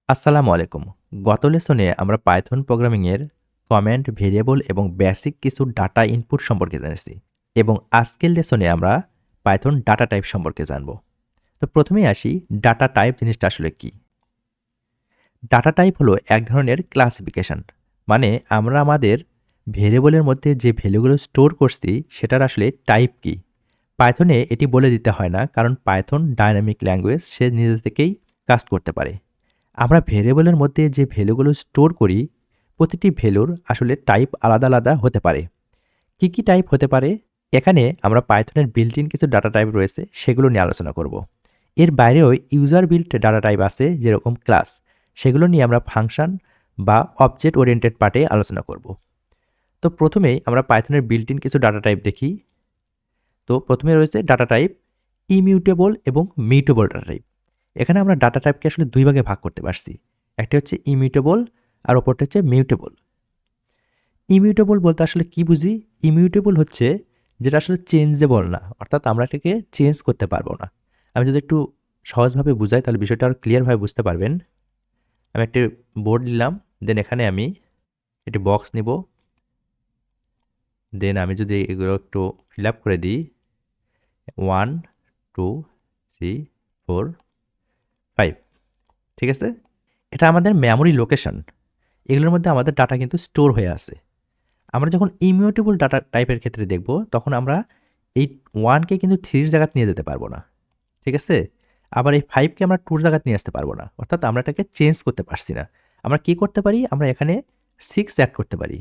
আসসালামু আলাইকুম। গত লেসনে আমরা পাইথন প্রোগ্রামিংয়ের কমেন্ট, ভেরিয়েবল এবং বেসিক কিছু ডাটা ইনপুট সম্পর্কে জেনেছি এবং আজকের লেসনে আমরা পাইথন ডাটা টাইপ সম্পর্কে জানব। তো প্রথমেই আসি, ডাটা টাইপ জিনিসটা আসলে কি? ডাটা টাইপ হলো এক ধরনের ক্লাসিফিকেশন। মানে আমরা আমাদের ভেরিয়েবলের মধ্যে যে ভ্যালুগুলো স্টোর করছি সেটার আসলে টাইপ কি। পাইথনে এটি বলে দিতে হয় না, কারণ পাইথন ডায়নামিক ল্যাঙ্গুয়েজ, সে নিজে থেকেই কাজ করতে পারে। আমরা ভেরিয়েবলের মধ্যে যে ভ্যালুগুলো স্টোর করি, প্রতিটি ভ্যালুর আসলে টাইপ আলাদা আলাদা হতে পারে। কি কি টাইপ হতে পারে? এখানে আমরা পাইথনের বিল্ট ইন কিছু ডাটা টাইপ রয়েছে, সেগুলো নিয়ে আলোচনা করব। এর বাইরেও ইউজার বিল্ট ডাটা টাইপ আছে, যেরকম ক্লাস। সেগুলো নিয়ে আমরা ফাংশন বা অবজেক্ট ওরিয়েন্টেড পার্টে আলোচনা করব। তো প্রথমেই আমরা পাইথনের বিল্ট ইন কিছু ডাটা টাইপ দেখি। তো প্রথমে রয়েছে ডাটা টাইপ ইমিউটেবল এবং মিউটেবল ডাটা টাইপ। এখানে আমরা ডাটা টাইপকে আসলে দুই ভাগে ভাগ করতে পারছি। একটা হচ্ছে ইমিউটেবল আর অপরটা হচ্ছে মিউটেবল। ইমিউটেবল বলতে আসলে কি বুঝি? ইমিউটেবল হচ্ছে যেটা আসলে চেঞ্জেবল না, অর্থাৎ আমরা এটাকে চেঞ্জ করতে পারবো না। আমি যদি একটু সহজভাবে বুঝাই তাহলে বিষয়টা আরও ক্লিয়ারভাবে বুঝতে পারবেন। আমি একটি বোর্ড নিলাম, দেন এখানে আমি একটি বক্স নিব, দেন আমি যদি এগুলো একটু ফিল আপ করে দিই 1 2 3 4 5, ঠিক আছে? এটা আমাদের মেমোরি লোকেশন। এগুলোর মধ্যে আমাদের ডাটা কিন্তু স্টোর হয়ে আছে। আমরা যখন ইমিউটেবল ডাটা টাইপের ক্ষেত্রে দেখব, তখন আমরা এই 1কে কিন্তু 3 জায়গাতে নিয়ে যেতে পারবো না, ঠিক আছে? আবার এই 5কে আমরা 2 জায়গাতে নিয়ে আসতে পারবো না, অর্থাৎ আমরা এটাকে চেঞ্জ করতে পারছি না। আমরা কি করতে পারি? আমরা এখানে 6 অ্যাড করতে পারি,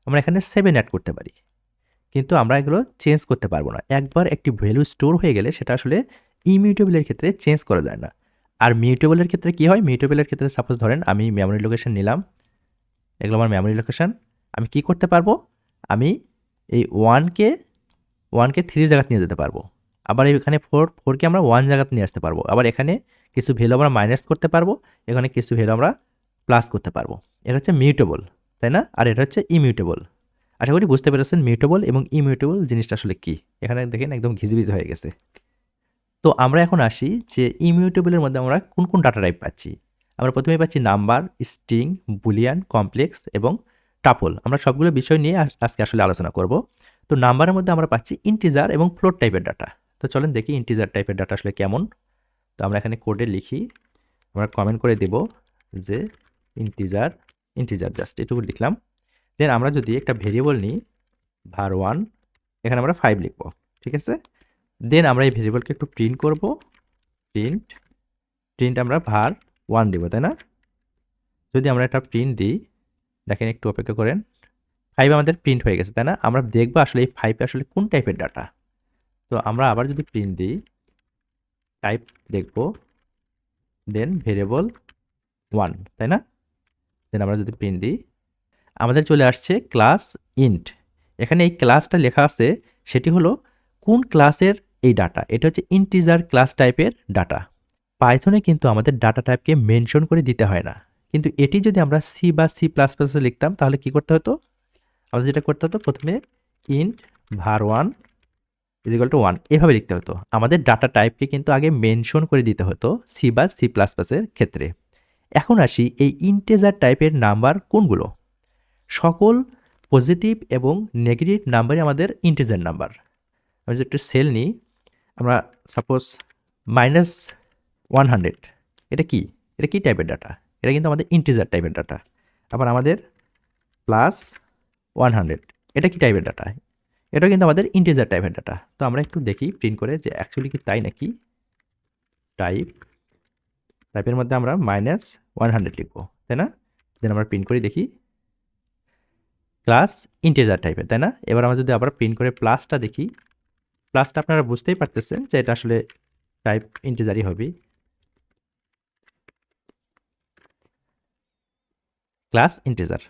আমরা এখানে 7 অ্যাড করতে পারি, কিন্তু আমরা এগুলো চেঞ্জ করতে পারবো না। একবার একটি ভ্যালু স্টোর হয়ে গেলে সেটা আসলে ইমিউটেবলের ক্ষেত্রে চেঞ্জ করা যায় না। আর মিউটেবলের ক্ষেত্রে কি হয়? মিউটেবলের ক্ষেত্রে সাপোজ ধরেন আমি মেমোরি লোকেশন নিলাম, এগুলো আমার মেমোরি লোকেশন। আমি কি করতে পারবো? আমি এই 1কে 3 জায়গাতে নিয়ে যেতে পারবো। আবার এখানে 4কে আমরা 1 জায়গাতে নিয়ে আসতে পারবো। আবার এখানে কিছু ভ্যালু আমরা মাইনাস করতে পারবো, এখানে কিছু ভ্যালু আমরা প্লাস করতে পারবো। এটা হচ্ছে মিউটেবল, তাই না? আর এটা হচ্ছে ইমিউটেবল। আশা করি বুঝতে পেরেছেন মিউটেবল এবং ইমিউটেবল জিনিসটা আসলে কি। এখানে দেখেন একদম ঘিজিবিজি হয়ে গেছে। তো আমরা এখন আসি যে ইমিউটেবলের মধ্যে আমরা কোন কোন ডাটা টাইপ পাচ্ছি। আমরা প্রথমেই পাচ্ছি নাম্বার, স্ট্রিং, বুলিয়ান, কমপ্লেক্স এবং টাপল। আমরা সবগুলো বিষয় নিয়ে আজকে আসলে আলোচনা করব। তো নাম্বারের মধ্যে আমরা পাচ্ছি ইন্টিজার এবং ফ্লোট টাইপের ডাটা। তো চলেন দেখি ইন্টিজার টাইপের ডাটা আসলে কেমন। তো আমরা এখানে কোডে লিখি, আমরা কমেন্ট করে দেব যে ইন্টিজার, ইন্টিজার জাস্ট এটুকু লিখলাম। দেন আমরা যদি একটা ভেরিয়েবল নিই var1, এখানে আমরা 5 লিখব, ঠিক আছে? দেন আমরা এই ভেরিয়েবলকে একটু প্রিন্ট করব। প্রিন্ট আমরা var1 দেব, তাই না? যদি আমরা একটা প্রিন্ট দিই, দেখেন একটু অপেক্ষা করেন, 5 আমাদের প্রিন্ট হয়ে গেছে, তাই না? আমরা দেখব আসলে এই 5 আসলে কোন টাইপের ডাটা। তো আমরা আবার যদি প্রিন্ট দিই, টাইপ দেখব, দেন ভেরিয়েবল 1, তাই না? দেন আমরা যদি প্রিন্ট দিই, আমাদের চলে আসছে ক্লাস ইন্ট। এখানে এই ক্লাসটা লেখা আছে, সেটি হলো কোন ক্লাসের এই ডাটা। এটা হচ্ছে ইন্টিজার ক্লাস টাইপের ডাটা। পাইথনে কিন্তু আমাদের ডাটা টাইপকে মেনশন করে দিতে হয় না, কিন্তু এটি যদি আমরা সি বা সি প্লাস প্লাসে লিখতাম তাহলে কি করতে হতো? আমাদের যেটা করতে হতো, প্রথমে ইন্ট var1 = 1 এভাবে লিখতে হতো। আমাদের ডাটা টাইপকে কিন্তু আগে মেনশন করে দিতে হতো সি বা সি প্লাস প্লাসের ক্ষেত্রে। এখন আসি এই ইন্টিজার টাইপের নাম্বার কোনগুলো। সকল পজিটিভ এবং নেগেটিভ নাম্বারই আমাদের ইন্টিজার নাম্বার। আমি যদি একটু সেল নিই, আমরা সাপোজ -100, এটা কি? এটা কি টাইপের ডাটা? এটা কিন্তু আমাদের ইন্টিজার টাইপের ডাটা। আবার আমাদের +100, এটা কি টাইপের ডাটা? এটা কিন্তু আমাদের ইন্টিজার টাইপের ডাটা। তো আমরা একটু দেখি প্রিন্ট করে যে অ্যাকচুয়ালি কি তাই নাকি। টাইপের মধ্যে আমরা -100 লিখবো, তাই না? দেন আমরা প্রিন্ট করে দেখি ক্লাস ইন্টিজার টাইপের, তাই না? এবার আমরা যদি আবার প্রিন্ট করে প্লাসটা দেখি, প্লাসটা আপনারা বুঝতেই পারতেছেন যে এটা আসলে টাইপ ইন্টিজারই হবে। ক্লাস ইন্টিজার,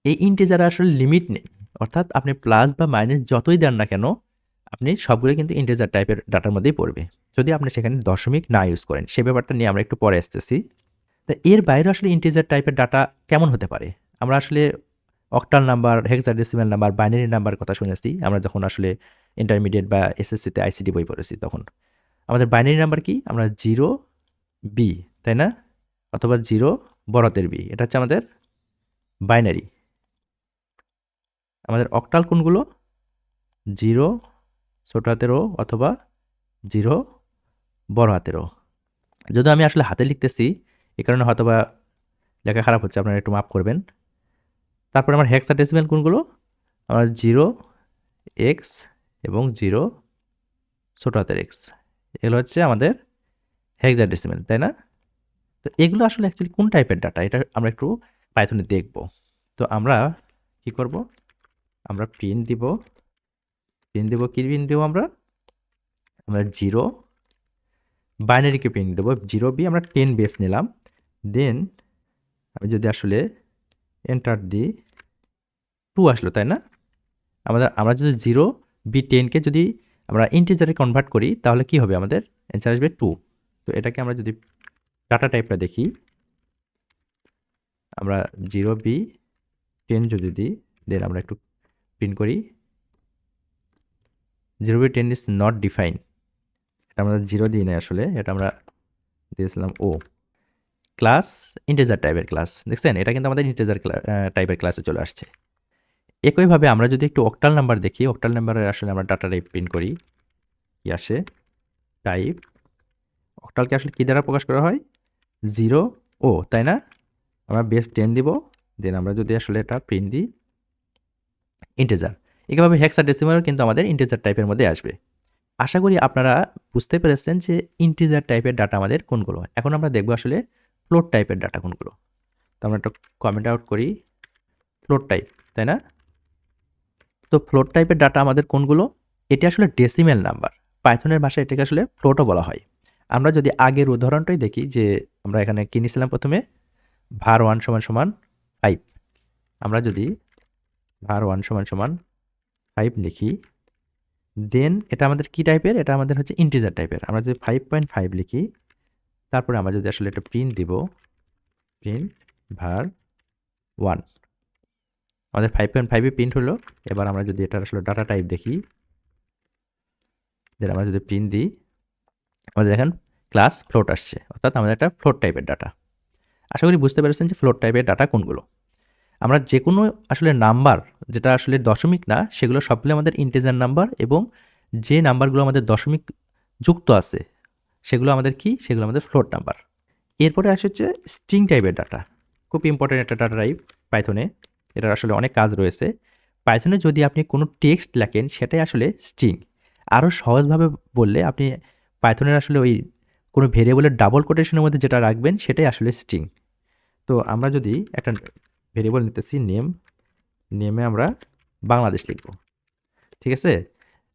এই ইন্টিজারে আসলে লিমিট নেই, অর্থাৎ আপনি প্লাস বা মাইনাস যতই দেন না কেন, আপনি সবগুলো কিন্তু ইন্টিজার টাইপের ডাটার মধ্যেই পড়বে, যদি আপনি সেখানে দশমিক না ইউজ করেন। সে ব্যাপারটা নিয়ে আমরা একটু পরে আসতেছি। তা এর বাইরে আসলে ইন্টিজার টাইপের ডাটা কেমন হতে পারে? আমরা আসলে octal number, hexadecimal number, binary number কথা শুনেছি আমরা যখন আসলে ইন্টারমিডিয়েট বা এসএসসিতে আইসিটি বই পড়েছি তখন। আমাদের বাইনারি নাম্বার কি? আমরা 0 বি, তাই না? অথবা 0 বড় হাতের বি, এটা হচ্ছে আমাদের বাইনারি। আমাদের অক্টাল কোনগুলো? 0 ছোট হাতের ও অথবা 0 বড় হাতের ও। যদি আমি আসলে হাতে লিখতেছি, এই কারণে হয়তোবা লেখা খারাপ হচ্ছে, আপনারা একটু মাফ করবেন। তারপর আমার হেক্সাডেসিমাল কোনগুলো? আমার 0 এক্স এবং 0 ছোট হাতের এক্স, এগুলো হচ্ছে আমাদের হেক্সাডেসিমাল, তাই না? তো এগুলো আসলে অ্যাকচুয়ালি কোন টাইপের ডাটা, এটা আমরা একটু পাইথনে দেখব। তো আমরা কি করব? আমরা প্রিন্ট দিব কি প্রিন্ট দেবো আমরা 0 বাইনারিকে প্রিন্ট দেবো 0 বি, আমরা 10 বেস নিলাম। দেন আমি যদি আসলে এন্টার দিই 2 আসলো, তাই না? আমরা যদি 0 বি 10কে যদি আমরা ইন্টিজারে কনভার্ট করি তাহলে কি হবে? আমাদের অ্যান্সার আসবে 2। তো এটাকে আমরা যদি ডাটা টাইপটা দেখি, আমরা 0 বি 10 যদি দিই, দেন আমরা একটু প্রিন্ট করি 0 বি 10 ইজ নট ডিফাইন। এটা আমরা 0 দিই না, আসলে এটা আমরা দিয়েছিলাম ও ক্লাস ইন্টিজার টাইপের ক্লাস। দেখছেন, এটা কিন্তু আমাদের ইন্টিজার টাইপের ক্লাসে চলে আসছে। একইভাবে আমরা যদি একটু অক্টাল নাম্বার দেখি, অক্টাল নাম্বারে আসলে আমরা ডাটা টাইপ প্রিন্ট করি, কি আসে? টাইপ। অক্টালকে আসলে কি দ্বারা প্রকাশ করা হয়? 0 ও, তাই না? আমরা বেস 10 দিব, দেন আমরা যদি আসলে এটা প্রিন্ট দিই ইন্টিজার। একইভাবে হেক্সাডেসিমালও কিন্তু আমাদের ইন্টিজার টাইপের মধ্যে আসবে। আশা করি আপনারা বুঝতে পেরেছেন যে ইন্টিজার টাইপের ডাটা আমাদের কোনগুলো। এখন আমরা দেখব আসলে ফ্লোট টাইপের ডাটা কোনগুলো। তো আমরা একটা কমেন্ট আউট করি ফ্লোট টাইপ, তাই না? তো ফ্লোট টাইপের ডাটা আমাদের কোনগুলো? এটি আসলে ডেসিমেল নাম্বার, পাইথনের ভাষায় এটাকে আসলে ফ্লোটও বলা হয়। আমরা যদি আগের উদাহরণটাই দেখি, যে আমরা এখানে কি নিয়েছিলাম প্রথমে var1 = 5। আমরা যদি var1 = 5 লিখি, দেন এটা আমাদের কি টাইপের? এটা আমাদের হচ্ছে ইন্টিজার টাইপের। আমরা যদি 5.5 লিখি, তারপরে আমরা যদি আসলে এটা প্রিন্ট দিব, প্রিন্ট var1, আমাদের 5.5 এ প্রিন্ট হলো। এবার আমরা যদি এটা আসলে ডাটা টাইপ দেখি, দেন আমরা যদি প্রিন্ট দিই, আমাদের দেখেন ক্লাস ফ্লোট আসছে, অর্থাৎ আমাদের একটা ফ্লোট টাইপের ডাটা। আশা করি বুঝতে পেরেছেন যে ফ্লোট টাইপের ডাটা কোনগুলো। আমরা যে কোনো আসলে নাম্বার যেটা আসলে দশমিক না, সেগুলো সবগুলো আমাদের ইন্টিজার নাম্বার, এবং যে নাম্বারগুলো আমাদের দশমিক যুক্ত আছে সেগুলো আমাদের কি? সেগুলো আমাদের ফ্লোট নাম্বার। এরপরে আসে হচ্ছে স্ট্রিং টাইপের ডাটা। খুব ইম্পর্টেন্ট একটা ডাটা টাইপ পাইথনে, এটার আসলে অনেক কাজ রয়েছে। পাইথনে যদি আপনি কোনো টেক্সট লেখেন সেটাই আসলে স্ট্রিং। আরও সহজভাবে বললে, আপনি পাইথনের আসলে ওই কোনো ভেরিয়েবলের ডাবল কোটেশনের মধ্যে যেটা রাখবেন সেটাই আসলে স্ট্রিং। তো আমরা যদি একটা ভেরিয়েবল নিতেছি নেমে আমরা বাংলাদেশ লিখব, ঠিক আছে?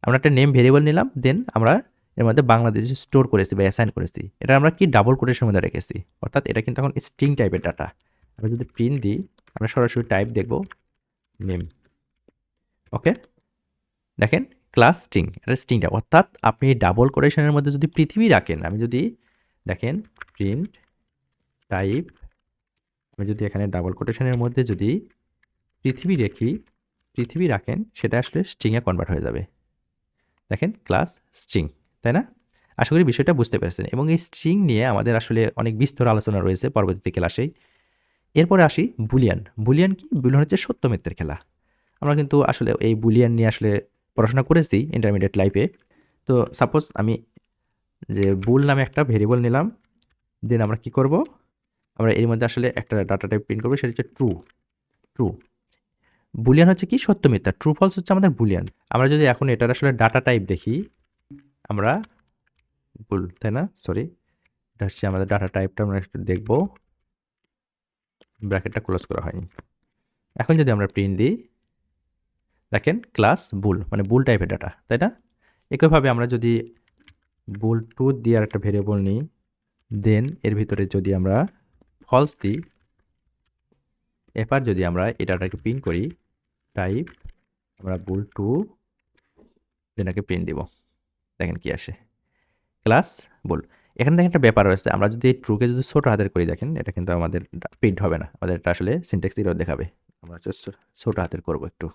আমরা একটা নেম ভেরিয়েবল নিলাম, দেন আমরা এর মধ্যে বাংলাদেশ স্টোর করেছি বা অ্যাসাইন করেছি। এটা আমরা কি ডাবল কোটেশনের মধ্যে রেখেছি, অর্থাৎ এটা কিন্তু এখন স্ট্রিং টাইপের ডাটা। আমরা যদি প্রিন্ট দিই, আমরা সরাসরি টাইপ দেখব নেম। ওকে, দেখেন ক্লাস স্ট্রিং, এটা স্ট্রিংটা, অর্থাৎ আপনি ডাবল কোটেশনের মধ্যে যদি পৃথিবী রাখেন, আমি যদি দেখেন প্রিন্ট টাইপ, আমি যদি এখানে ডাবল কোটেশনের মধ্যে যদি পৃথিবী রাখেন, সেটা আসলে স্ট্রিংয়ে কনভার্ট হয়ে যাবে। দেখেন ক্লাস স্ট্রিং, তাই না? আশা করি বিষয়টা বুঝতে পেরেছেন। এবং এই স্ট্রিং নিয়ে আমাদের আসলে অনেক বিস্তর আলোচনা রয়েছে পরবর্তী ক্লাসেই। এরপরে আসি বুলিয়ান। বুলিয়ান কি? বুলিয়ান হচ্ছে সত্য মিথ্যের খেলা। আমরা কিন্তু আসলে এই বুলিয়ান নিয়ে আসলে পড়াশোনা করেছি ইন্টারমিডিয়েট লাইফে। তো সাপোজ আমি যে বুল নামে একটা ভেরিয়েবল নিলাম, দেন আমরা কি করব? আমরা এর মধ্যে আসলে একটা ডাটা টাইপ প্রিন্ট করব, সেটা হচ্ছে ট্রু। বুলিয়ান হচ্ছে কি? সত্য মিথ্যা। ট্রু ফলস হচ্ছে আমাদের বুলিয়ান। আমরা যদি এখন এটার আসলে ডাটা টাইপ দেখি, আমরা ভুল, তাই না? সরি, এটা হচ্ছে আমাদের ডাটা টাইপটা আমরা একটু দেখব, ব্র্যাকেটটা ক্লোজ করা হয়নি। এখন যদি আমরা প্রিন্ট দিই, দেখেন ক্লাস বুল, মানে বুল টাইপের ডাটা, তাই না? একইভাবে আমরা যদি বুল টু দিয়ে আর একটা ভেরিয়েবল নিই, দেন এর ভিতরে যদি আমরা ফলস দিই, এবার যদি আমরা এই ডাটাকে প্রিন্ট করি টাইপ, আমরা বুল টু দেনাকে প্রিন্ট দিব, দেখেন কি আসে ক্লাস বুল। এখানে দেখেন একটা ব্যাপার রয়েছে, আমরা যদি এই ট্রুকে যদি ছোট হাতের করি, দেখেন এটা কিন্তু আমাদের প্রিন্ট হবে না, আমাদের এটা আসলে সিনট্যাক্স এরর দেখাবে। আমরা ছোট হাতের করব একটু।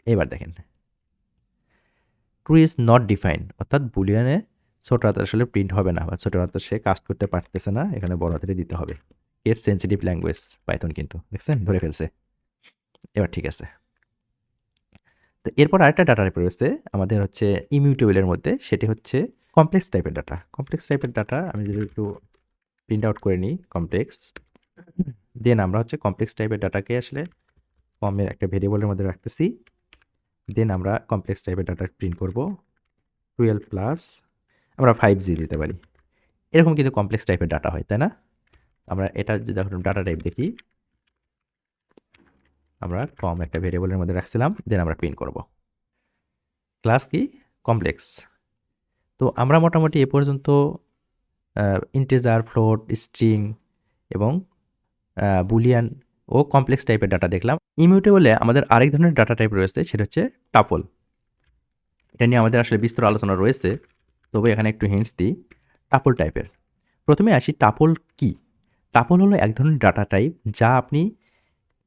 এবার দেখেন ট্রু ইজ নট ডিফাইন, অর্থাৎ বুলিয়ানে ছোট হাতের আসলে প্রিন্ট হবে না, বা ছোট হাতের সে কাস্ট করতে পারতেছে না, এখানে বড় হাতেরই দিতে হবে। কেস সেন্সিটিভ ল্যাঙ্গুয়েজ পাইথন, কিন্তু দেখছেন ধরে ফেলছে। এবার ঠিক আছে। তো এরপর আরেকটা ডাটা টাইপ রয়েছে আমাদের হচ্ছে ইমিউটেবলের মধ্যে, সেটি হচ্ছে কমপ্লেক্স টাইপের ডাটা। কমপ্লেক্স টাইপের ডাটা আমি যদি একটু প্রিন্ট আউট করে নিই, কমপ্লেক্স, দেন আমরা হচ্ছে কমপ্লেক্স টাইপের ডাটাকে আসলে কমের একটা ভেরিয়েবলের মধ্যে রাখতেছি। দেন আমরা কমপ্লেক্স টাইপের ডাটা প্রিন্ট করব 12 প্লাস, আমরা 5G দিতে পারি। এরকম কিন্তু কমপ্লেক্স টাইপের ডাটা হয়, তাই না? আমরা এটা যদি এখন ডাটা টাইপ দেখি, আমরা কম একটা ভেরিয়েবলের মধ্যে রাখছিলাম, দেন আমরা প্রিন্ট করব ক্লাস কি কমপ্লেক্স। তো আমরা মোটামুটি এ পর্যন্ত ইন্টিজার, ফ্লোট, স্ট্রিং এবং বুলিয়ান ও কমপ্লেক্স টাইপের ডাটা দেখলাম। ইমিউটেবলে আমাদের আরেক ধরনের ডাটা টাইপ রয়েছে, সেটা হচ্ছে টাপল। এটা নিয়ে আমাদের আসলে বিস্তর আলোচনা রয়েছে, তবে এখানে একটু হিন্টস দিই। টাপল টাইপের প্রথমে আসি, টাপল কি? টাপল হলো এক ধরনের ডাটা টাইপ যা আপনি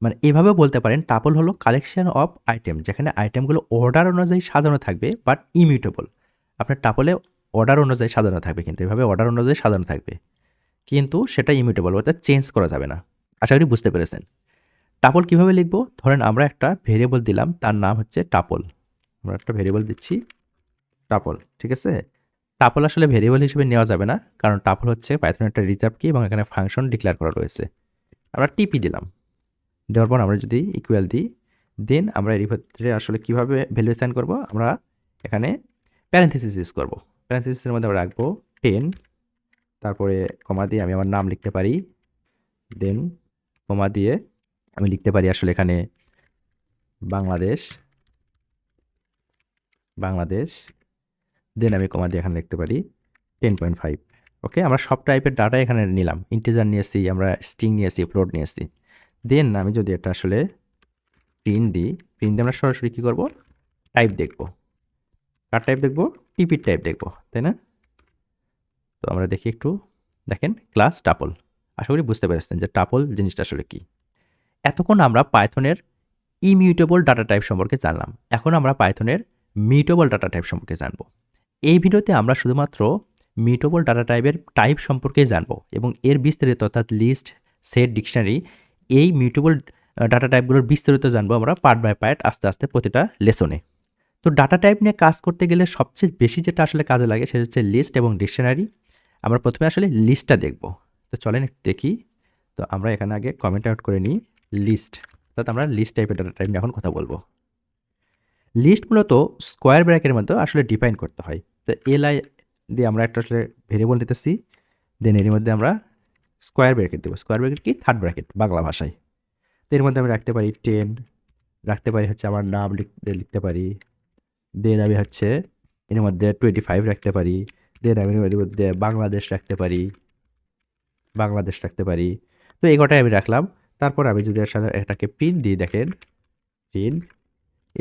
মানে এভাবে বলতে পারেন, টাপল হলো কালেকশন অফ আইটেম, যেখানে আইটেমগুলো অর্ডার অনুযায়ী সাজানো থাকবে বাট ইমিউটেবল। আপনার টাপলে অর্ডার অনুযায়ী সাজানো থাকবে, কিন্তু এভাবে অর্ডার অনুযায়ী সাজানো থাকবে, কিন্তু সেটা ইমিউটেবল, অর্থাৎ চেঞ্জ করা যাবে না। আশা করি বুঝতে পেরেছেন। টাপল কিভাবে লিখব? ধরেন আমরা একটা ভেরিয়েবল দিলাম, তার নাম হচ্ছে টাপল। আমরা একটা ভেরিয়েবল দিচ্ছি টাপল, ঠিক আছে? টাপল আসলে ভেরিয়েবল হিসেবে নেওয়া যাবে না, কারণ টাপল হচ্ছে পাইথনের একটা রিজার্ভ কি এবং এখানে ফাংশন ডিক্লেয়ার করা রয়েছে। আমরা টিপি দিলাম, দেওয়ার পর আমরা যদি ইকুয়াল দিই, দেন আমরা এর ভিতরে আসলে কীভাবে ভ্যালু অ্যাসাইন করব? আমরা এখানে প্যারেন্থেসিস ইউজ করব। প্যারেন্থেসিসের মধ্যে আমরা রাখবো 10, তারপরে কমা দিয়ে আমি আমার নাম লিখতে পারি, দেন কমা দিয়ে আমি লিখতে পারি আসলে এখানে বাংলাদেশ, দেন আমি কমা দিয়ে এখানে লিখতে পারি 10.5। ওকে, আমরা সব টাইপের ডাটা এখানে নিলাম, ইন্টিজার নিয়েছি, আমরা স্ট্রিং নিয়েছি, ফ্লোট নিয়েছি। দেন আমি যদি এটা আসলে প্রিন্ট দিই, প্রিন্ট দিয়ে আমরা সরাসরি কী করব? টাইপ দেখব। কার টাইপ দেখব? টিপির টাইপ দেখব, তাই না? তো আমরা দেখি একটু, দেখেন ক্লাস টাপল। আশা করি বুঝতে পেরেছেন যে টাপল জিনিসটা আসলে কি। এতক্ষণ আমরা পাইথনের ইমিউটেবল ডাটা টাইপ সম্পর্কে জানলাম, এখন আমরা পাইথনের মিউটেবল ডাটা টাইপ সম্পর্কে জানব। এই ভিডিওতে আমরা শুধুমাত্র মিউটেবল ডাটা টাইপের টাইপ সম্পর্কে জানব এবং এর বিস্তারিত, অর্থাৎ লিস্ট, সেট, ডিকশনারি, এই মিউটেবল ডাটা টাইপগুলোর বিস্তারিত জানবো আমরা পার্ট বাই পার্ট, আস্তে আস্তে প্রতিটা লেসনে। তো ডাটা টাইপ নিয়ে কাজ করতে গেলে সবচেয়ে বেশি যেটা আসলে কাজে লাগে সেটা হচ্ছে লিস্ট এবং ডিকশনারি। আমরা প্রথমে আসলে লিস্টটা দেখব। তো চলেন একটু দেখি। তো আমরা এখানে আগে কমেন্ট আউট করে নিই লিস্ট, অর্থাৎ আমরা লিস্ট টাইপের ডাটা টাইপ নিয়ে এখন কথা বলবো। লিস্ট মূলত স্কোয়ার ব্র্যাকেটের মধ্যে আসলে ডিফাইন করতে হয়। তো এলআই দিয়ে আমরা একটা আসলে ভেরিয়েবল নিতেছি, দেন এর মধ্যে আমরা স্কোয়ার ব্র্যাকেট দেবো। স্কোয়ার ব্র্যাকেট কি? থার্ড ব্র্যাকেট বাংলা ভাষায়। তো এর মধ্যে আমি রাখতে পারি 10, রাখতে পারি হচ্ছে আমার নাম লিখতে পারি, দেন আমি হচ্ছে এর মধ্যে 25 রাখতে পারি, দেন আমি এর মধ্যে বাংলাদেশ রাখতে পারি, তো এই কটাই আমি রাখলাম। তারপর আমি যদি আসলে এটাকে প্রিন্ট দিই, দেখেন প্রিন্ট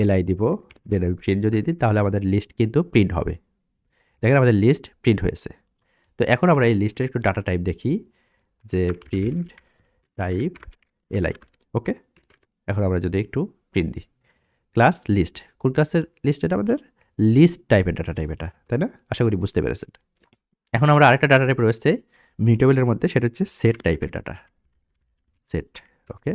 এলআই দিব, দেন আমি প্রিন্ট যদি দিই তাহলে আমাদের লিস্ট কিন্তু প্রিন্ট হবে। দেখেন আমাদের লিস্ট প্রিন্ট হয়েছে। তো এখন আমরা এই লিস্টের একটু ডাটা টাইপ দেখি, যে প্রিন্ট টাইপ এলআই। ওকে, এখন আমরা যদি একটু প্রিন্ট দিই ক্লাস লিস্ট, কোন ক্লাসের লিস্ট? এটা আমাদের লিস্ট টাইপের ডাটা টাইপ এটা, তাই না? আশা করি বুঝতে পেরেছেন। এখন আমরা আরেকটা ডাটা টাইপ রয়েছে মিউটেবলের মধ্যে, সেটা হচ্ছে সেট টাইপের ডাটা, সেট। ওকে,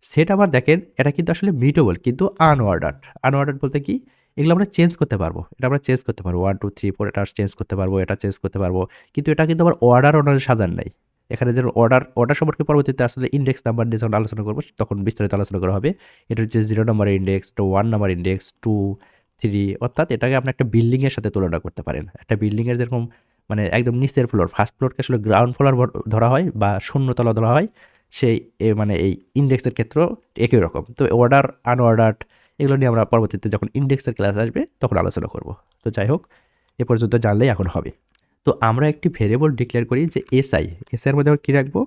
সেট আবার দেখেন এটা কিন্তু আসলে মিউটেবল কিন্তু আনঅর্ডার্ড। আনঅর্ডার্ড বলতে কি? এগুলো আমরা চেঞ্জ করতে পারবো, এটা আমরা চেঞ্জ করতে পারবো 1 2 3 4, এটা চেঞ্জ করতে পারবো, এটা চেঞ্জ করতে পারবো, কিন্তু এটা কিন্তু আবার অর্ডার অনুযায়ী সাজান নাই। এখানে যে অর্ডার সম্পর্কে পরবর্তীতে আসলে ইন্ডেক্স নাম্বার নিয়ে যখন আলোচনা করবো তখন বিস্তারিত আলোচনা করা হবে। এটা হচ্ছে 0 নম্বরের ইন্ডেক্স, এটা 1 নম্বর ইন্ডেক্স, 2 3, অর্থাৎ এটাকে আপনি একটা বিল্ডিংয়ের সাথে তুলনা করতে পারেন। একটা বিল্ডিংয়ের যেরকম মানে একদম নিচের ফ্লোর, ফার্স্ট ফ্লোরকে আসলে গ্রাউন্ড ফ্লোর ধরা হয় বা শূন্যতলা ধরা হয়, সেই মানে এই ইন্ডেক্সের ক্ষেত্রেও একই রকম। তো অর্ডার, আনঅর্ডার্ড, এগুলো নিয়ে আমরা পরবর্তীতে যখন ইন্ডেক্সের ক্লাস আসবে তখন আলোচনা করব। তো যাই হোক, এ পর্যন্ত জানলেই এখন হবে। তো আমরা একটি ভেরিয়েবল ডিক্লেয়ার করি যে এসআইয়ের মধ্যে আমরা কী রাখবো?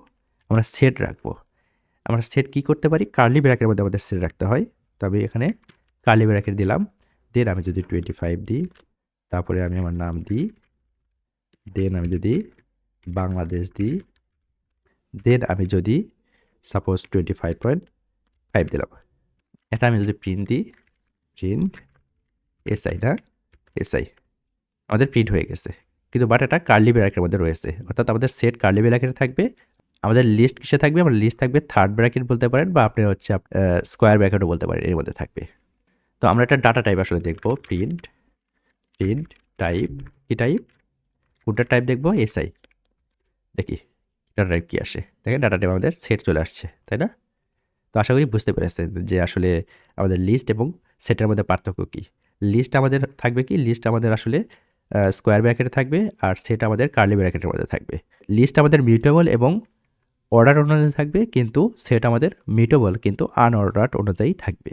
আমরা সেট রাখবো। আমরা সেট কী করতে পারি? কার্লি ব্র্যাকের মধ্যে আমাদের সেট রাখতে হয়। তবে এখানে কার্লি ব্র্যাকেট দিলাম, দেন আমি যদি 25 দিই, তারপরে আমি আমার নাম দিই, দেন আমি যদি বাংলাদেশ দিই, দেন আমি যদি সাপোজ 25.5 দিলাম, এটা আমি যদি প্রিন্ট দিই, প্রিন্ট এসআই না এসআই, আমাদের প্রিন্ট হয়ে গেছে। কিন্তু বাট এটা কার্লি ব্র্যাকেটের মধ্যে রয়েছে, অর্থাৎ আমাদের সেট কার্লি ব্র্যাকেটে থাকবে, আমাদের লিস্ট কিসে থাকবে? আমার লিস্ট থাকবে থার্ড ব্র্যাকেট বলতে পারেন বা আপনি হচ্ছে স্কোয়ার ব্র্যাকেটও বলতে পারেন, এর মধ্যে থাকবে। তো আমরা একটা ডাটা টাইপ আসলে দেখব, প্রিন্ট প্রিন্ট টাইপ, কি টাইপ, কোনটা টাইপ দেখব? এসআই। দেখি ডাটা টাইপ কী আসে। দেখেন ডাটা টাইপ আমাদের সেট চলে আসছে, তাই না? তো আশা করি বুঝতে পেরেছেন যে আসলে আমাদের লিস্ট এবং সেটের মধ্যে পার্থক্য কী। লিস্ট আমাদের থাকবে কি, লিস্ট আমাদের আসলে স্কোয়ার ব্র্যাকেটে থাকবে আর সেট আমাদের কার্লি ব্র্যাকেটের মধ্যে থাকবে। লিস্ট আমাদের মিউটেবল এবং অর্ডার অনুযায়ী থাকবে, কিন্তু সেট আমাদের মিউটেবল কিন্তু আনঅর্ডার্ড অনুযায়ী থাকবে।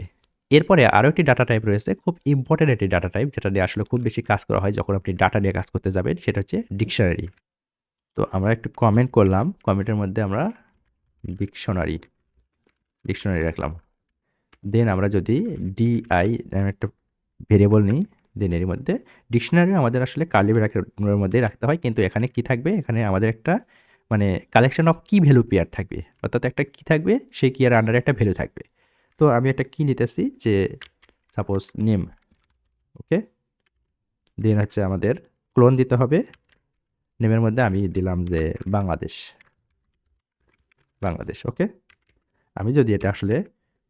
এরপরে আরও একটি ডাটা টাইপ রয়েছে, খুব ইম্পর্টেন্ট একটি ডাটা টাইপ, যেটা নিয়ে আসলে খুব বেশি কাজ করা হয় যখন আপনি ডাটা নিয়ে কাজ করতে যাবেন, সেটা হচ্ছে ডিকশনারি। তো আমরা একটু কমেন্ট করলাম, কমেন্টের মধ্যে আমরা ডিকশনারি রাখলাম। দেন আমরা যদি ডিআই একটা ভেরিয়েবল নিই, দেন এর মধ্যে ডিকশনারি আমাদের আসলে কার্লি ব্র্যাকেটের মধ্যে রাখতে হয়, কিন্তু এখানে কি থাকবে, এখানে আমাদের একটা মানে কালেকশন অফ কি ভ্যালু পেয়ার থাকবে, অর্থাৎ একটা কি থাকবে, সেই কি এর আন্ডারে একটা ভ্যালু থাকবে। তো আমি একটা কি নিতেছি, যে সাপোজ নেম, ওকে। দেন হচ্ছে আমাদের ক্লোন দিতে হবে, নেমের মধ্যে আমি দিলাম যে বাংলাদেশ, ওকে। আমি যদি এটা আসলে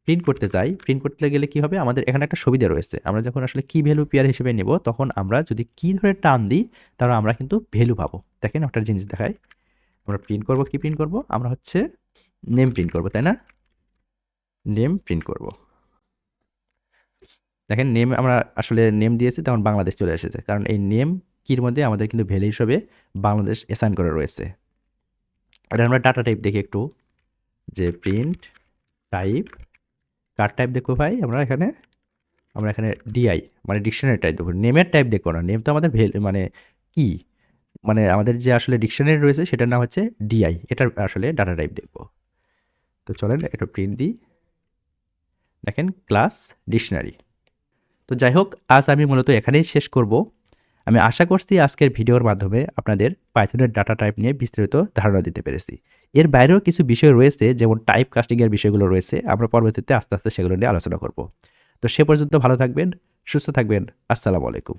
প্রিন্ট করতে চাই, প্রিন্ট করতে গেলে কি হবে, আমাদের এখানে একটা সুবিধা রয়েছে, আমরা যখন আসলে কি ভ্যালু পেয়ার হিসেবে নেব, তখন আমরা যদি কি ধরে টান দিই, তাহলে আমরা কিন্তু ভ্যালু পাবো। দেখেন একটা জিনিস দেখায়, আমরা প্রিন্ট করব, কি প্রিন্ট করব, আমরা হচ্ছে নেম প্রিন্ট করব, তাই না? নেম প্রিন্ট করব। দেখেন নেম আমরা আসলে নেম দিয়েছি, তখন বাংলাদেশ চলে এসেছে, কারণ এই নেম কির মধ্যে আমাদের কিন্তু ভ্যালু হিসেবে বাংলাদেশ অ্যাসাইন করা রয়েছে। এটা আমরা ডাটা টাইপ দেখি একটু, যে প্রিন্ট টাইপ, কার টাইপ দেখবো ভাই, আমরা এখানে ডিআই মানে ডিকশনারি টাইপ দেখবো, নেমের টাইপ দেখবো না। নেম তো আমাদের মানে কি, মানে আমাদের যে আসলে ডিকশনারি রয়েছে সেটার নাম হচ্ছে ডিআই, এটার আসলে ডাটা টাইপ দেখবো। তো চলেন এটা প্রিন্ট দিই, দেখেন ক্লাস ডিকশনারি। তো যাই হোক, আজ আমি মূলত এখানেই শেষ করব। আমি আশা করছি আজকের ভিডিওর মাধ্যমে আপনাদের পাইথনের ডাটা টাইপ নিয়ে বিস্তারিত ধারণা দিতে পেরেছি। এর বাইরেও কিছু বিষয় রয়েছে, যেমন টাইপ কাস্টিংয়ের বিষয়গুলো রয়েছে, আমরা পরবর্তীতে আস্তে আস্তে সেগুলো নিয়ে আলোচনা করব। তো সে পর্যন্ত ভালো থাকবেন, সুস্থ থাকবেন, আসসালামু আলাইকুম।